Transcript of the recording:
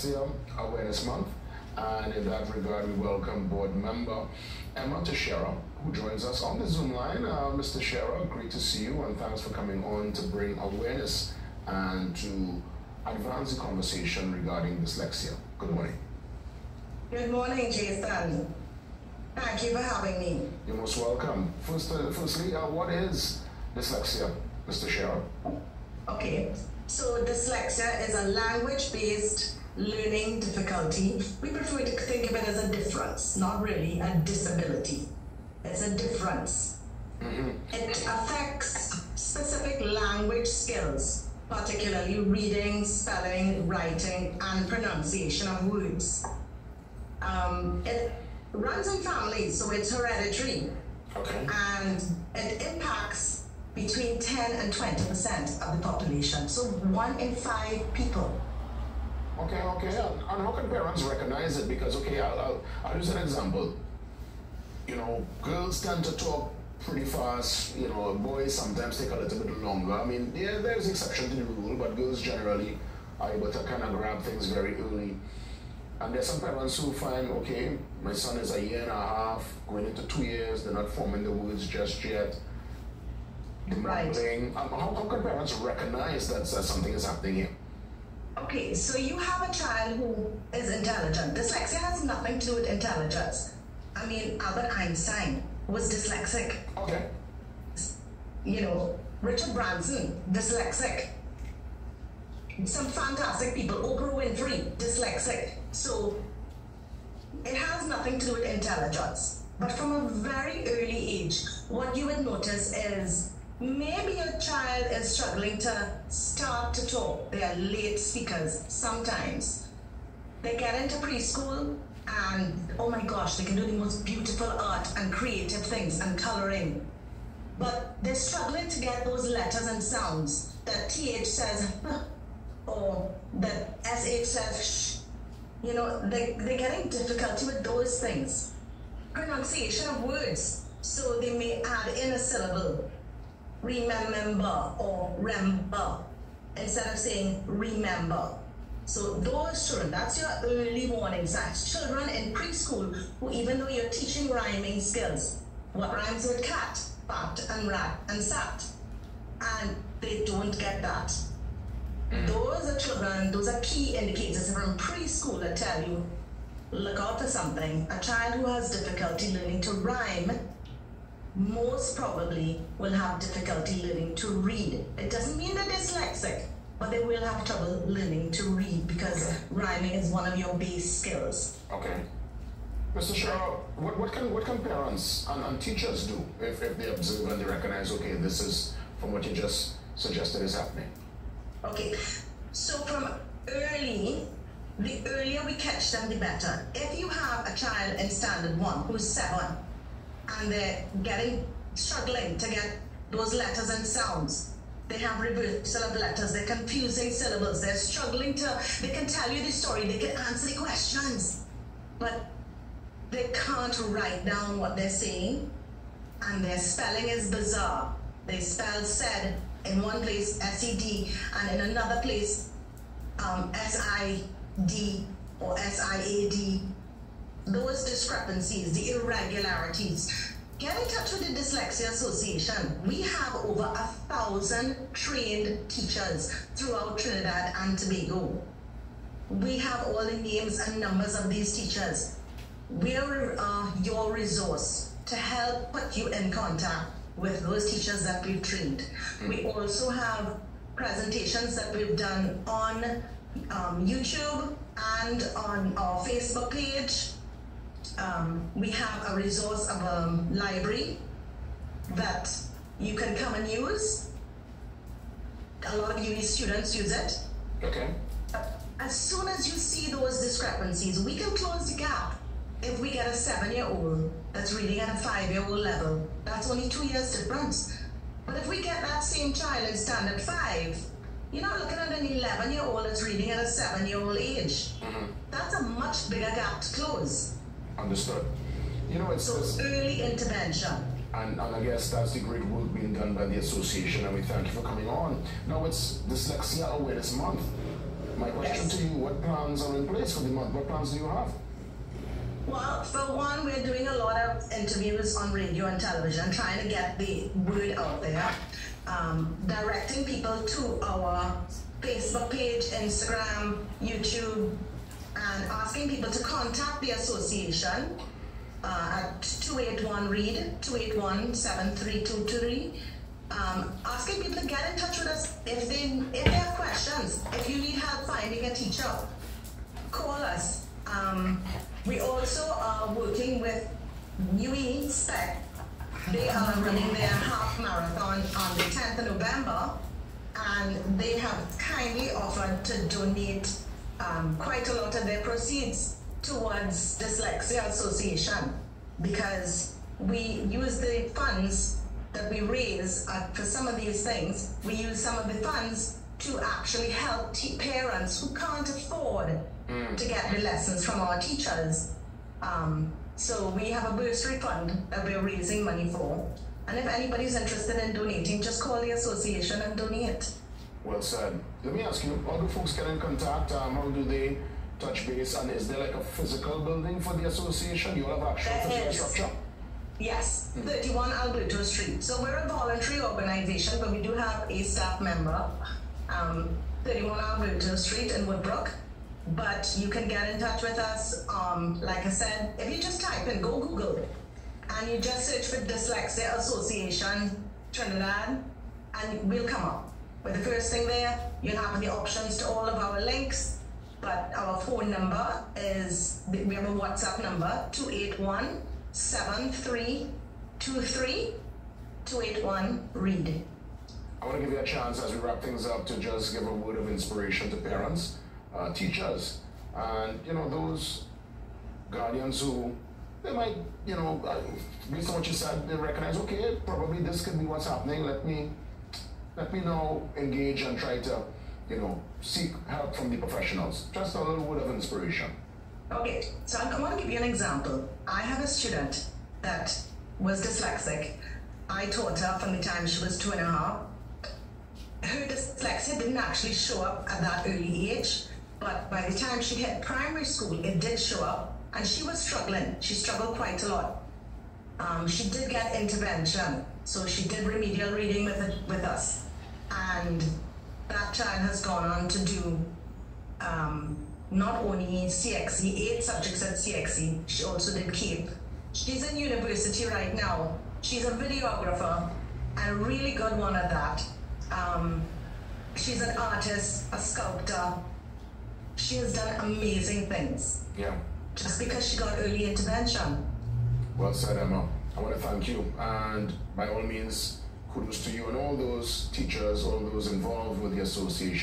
Dyslexia Awareness Month, and in that regard we welcome board member Teixeira, who joins us on the Zoom line. Mr. Teixeira, great to see you, and thanks for coming on to bring awareness and to advance the conversation regarding dyslexia. Good morning. Good morning, Jason. Thank you for having me. You're most welcome. Firstly, what is dyslexia, Mr. Teixeira? Okay, so dyslexia is a language-based learning difficulty. We prefer to think of it as a difference, not really a disability. It's a difference. It affects specific language skills, particularly reading, spelling, writing, and pronunciation of words. It runs in families, so it's hereditary. Okay. And it impacts between 10 and 20% of the population, so 1 in 5 people. Okay. And how can parents recognize it? Because, okay, I'll use an example. You know, girls tend to talk pretty fast. You know, boys sometimes take a little bit longer. I mean, yeah, there's exception to the rule, but girls generally are able to kind of grab things very early. And there's some parents who find, okay, my son is 1.5 years, going into 2 years, they're not forming the words just yet. Right. How can parents recognize that something is happening here? Okay, so you have a child who is intelligent. Dyslexia has nothing to do with intelligence. I mean, Albert Einstein was dyslexic. Okay. You know, Richard Branson, dyslexic. Some fantastic people, Oprah Winfrey, dyslexic. So it has nothing to do with intelligence. But from a very early age, what you would notice is maybe your child is struggling to start to talk. They are late speakers sometimes. They get into preschool and, oh my gosh, they can do the most beautiful art and creative things and coloring. But they're struggling to get those letters and sounds that TH says, or that SH says, shh. You know, they're getting difficulty with those things. Pronunciation of words. So they may add in a syllable, remember or remember, instead of saying remember. So those children, that's your early warning signs. Children in preschool who, even though you're teaching rhyming skills, what rhymes with cat, pat and rat and sat, and they don't get that. Those are children, those are key indicators from preschool that tell you, look out for something. A child who has difficulty learning to rhyme most probably will have difficulty learning to read. It doesn't mean they're dyslexic, but they will have trouble learning to read because rhyming is one of your base skills. Okay. Mr. Shaw, what can parents and teachers do if they observe and they recognize, okay, this is, from what you just suggested, is happening? Okay, so from early, the earlier we catch them, the better. If you have a child in standard 1 who's 7, and they're struggling to get those letters and sounds, they have reversal of letters, they're confusing syllables, they're struggling they can tell you the story, they can answer the questions, but they can't write down what they're saying, and their spelling is bizarre. They spell said in one place SED, and in another place SID or SIAD. Those discrepancies, the irregularities. Get in touch with the Dyslexia Association. We have over 1,000 trained teachers throughout Trinidad and Tobago. We have all the names and numbers of these teachers. We're your resource to help put you in contact with those teachers that we've trained. We also have presentations that we've done on YouTube and on our Facebook page. We have a resource of a library that you can come and use. A lot of uni students use it. Okay. As soon as you see those discrepancies, we can close the gap. If we get a 7-year-old that's reading at a 5-year-old level, that's only 2 years difference. But if we get that same child in standard 5, you're not looking at an 11-year-old that's reading at a 7-year-old age. That's a much bigger gap to close. Understood. You know, it's early intervention. And I guess that's the great work being done by the association, and we thank you for coming on. Now it's Dyslexia Awareness Month. My question to you, what plans are in place for the month? What plans do you have? Well, for one, we're doing a lot of interviews on radio and television, trying to get the word out there, directing people to our Facebook page, Instagram, YouTube, and asking people to contact the association at 281-READ, 281-73223. Asking people to get in touch with us if they have questions. If you need help finding a teacher, call us. We also are working with UE Spec. They are running their half marathon on the 10th of November, and they have kindly offered to donate quite a lot of their proceeds towards Dyslexia Association, because we use the funds that we raise for some of these things. We use some of the funds to actually help parents who can't afford to get the lessons from our teachers. So we have a bursary fund that we're raising money for. And if anybody's interested in donating, just call the association and donate. Well said. Let me ask you, how do folks get in contact? How do they touch base? And is there like a physical building for the association? You have actual physical structure? Yes, 31 Alberto Street. So we're a voluntary organization, but we do have a staff member, 31 Alberto Street in Woodbrook. But you can get in touch with us, like I said, if you just type in, go Google, and you just search for Dyslexia Association Trinidad, and we'll come up. But the first thing there, you'll have the options to all of our links, but our phone number is, we have a WhatsApp number, 281-7323-281-READ. I want to give you a chance as we wrap things up to just give a word of inspiration to parents, teachers, and those guardians who they might, based on what you said, they recognize, okay, probably this could be what's happening. Let me now engage and try to, seek help from the professionals. Just a little word of inspiration. Okay, so I want to give you an example. I have a student that was dyslexic. I taught her from the time she was 2.5. Her dyslexia didn't actually show up at that early age, but by the time she hit primary school, it did show up, and she was struggling. She struggled quite a lot. She did get intervention, so she did remedial reading with us, and that child has gone on to do not only CXE, 8 subjects at CXE, she also did CAPE. She's in university right now. She's a videographer, and a really good one at that. She's an artist, a sculptor. She has done amazing things. Yeah. Just because she got early intervention. Well said, Emma. I want to thank you, and by all means, kudos to you and all those teachers, all those involved with the association.